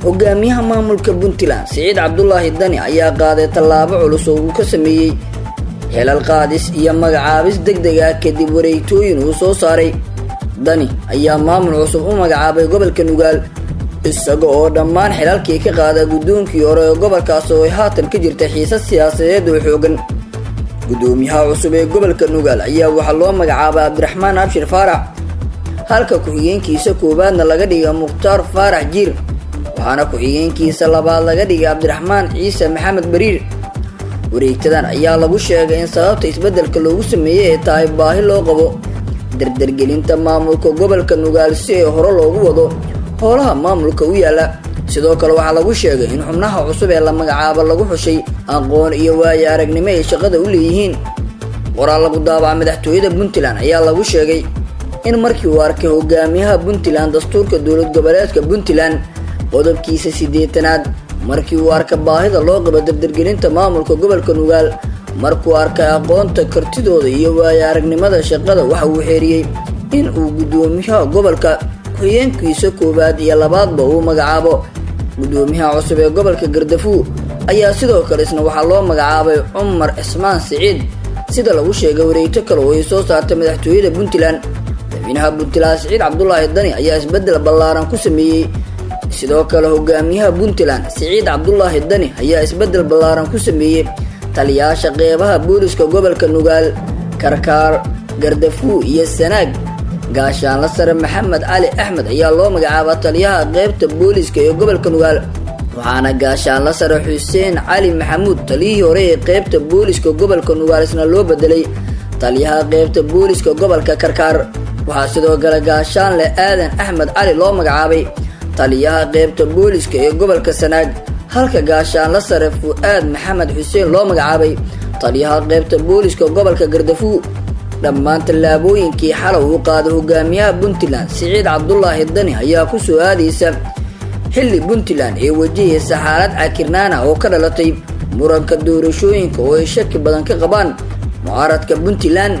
hogaamiyaha maamulka Puntland Siciid Cabdullaahi Dani ayaa qaaday tallaabo culus oo uu ka sameeyay helal qaadis iyo magacaabis degdeg ah kadib wareegtooyin uu soo saaray. Dani ayaa maamul cusub u magacaabay gobolka Nugaal isaga oo dhammaan xilalkii ka qaaday gudoonkii hore ee gobolkaas oo ay haatan ka jirtay xiisad siyaasadeed oo xoogan. gudoomiyaha cusub ee gobolka Nugaal ayaa waxa loo magacaabay Cabdiraxmaan Abshir Faarax halka ku-xigeenkiisa koobaadna laga dhigay Mukhtaar Faarax Jiir waxaana ku-xigeenkiisa labaad laga dhigay Cabdiraxmaan Ciise Maxamed Bariir. wareegtadan ayaa lagu sheegay in sababta isbedelka loogu sameeyay ay tahay baahi loo qabo dardargelinta maamulka gobolka Nugaal si ay hore loogu wado howlaha maamulka u yaala. sidoo kale waxaa lagu sheegay in xubnaha cusub ee la magacaabo lagu xushay aqoon iyo waayo aragnimo ay shaqada u leeyihiin. qoraal lagu daabacay madaxtooyada Puntland ayaa lagu sheegay in markii uu arkay hogaamiyaha Puntland dastuurka dowlad goboleedka Puntland qodobkiisa 8aad markii uu arkay baahida loo qabo dardargelinta maamulka gobolka Nugaal markuu arkay aqoonta kartidooda iyo waayo aragnimada shaqada waxa uu xeeriyay in uu gudoomiyaha gobolka ku-xigeenkiisa koobaad iyo labaadba uu magacaabo. gudoomiyaha cusub ee gobolka Gardafuul ayaa sidoo kale isna waxaa loo magacaabay Cumar Ismaan Siciid sida lagu sheegay wareegto kale oo ay soo saartay madaxtooyada Puntland. madaxweynaha Puntland Siciid Cabdullaahi Dani ayaa isbedel ballaaran ku sameeyay. sidoo kale hogaamiyaha Puntland Siciid Cabdullaahi Dani ayaa isbedel ballaaran ku sameeyay taliyaasha qeybaha booliska gobolka Nugaal, Karkaar, Gardafuul iyo Sanaag. gaashaanle sare Maxamed Cali Axmed ayaa loo magacaabay taliyaha qeybta booliska ee gobolka Nugaal waxaana gaashaanle sare Xuseen Cali Maxamuud taliyihii hore ee qeybta booliska gobolka Nugaal isna loo bedelay taliyaha qeybta booliska gobolka Karkaar. waxaa sidoo kale gaashaanle Aadan Axmed Cali loo magacaabay taliyaha qeybta booliska ee gobolka Sanaag halka gaashaanle sare Fuaad Maxamed Xuseen loo magacaabay taliyaha qeybta booliska gobolka Gardafuul. dhammaan tallaabooyinkii xalay uu qaaday hogaamiyaha Puntland Siciid Cabdullaahi Dani ayaa ku soo aadaysa xilli Puntland ee wajahaysa xaalad cakirnaan ah oo ka dhalatay muranka doorashooyinka oo ay shaki badan ka qabaan mucaaradka Puntland.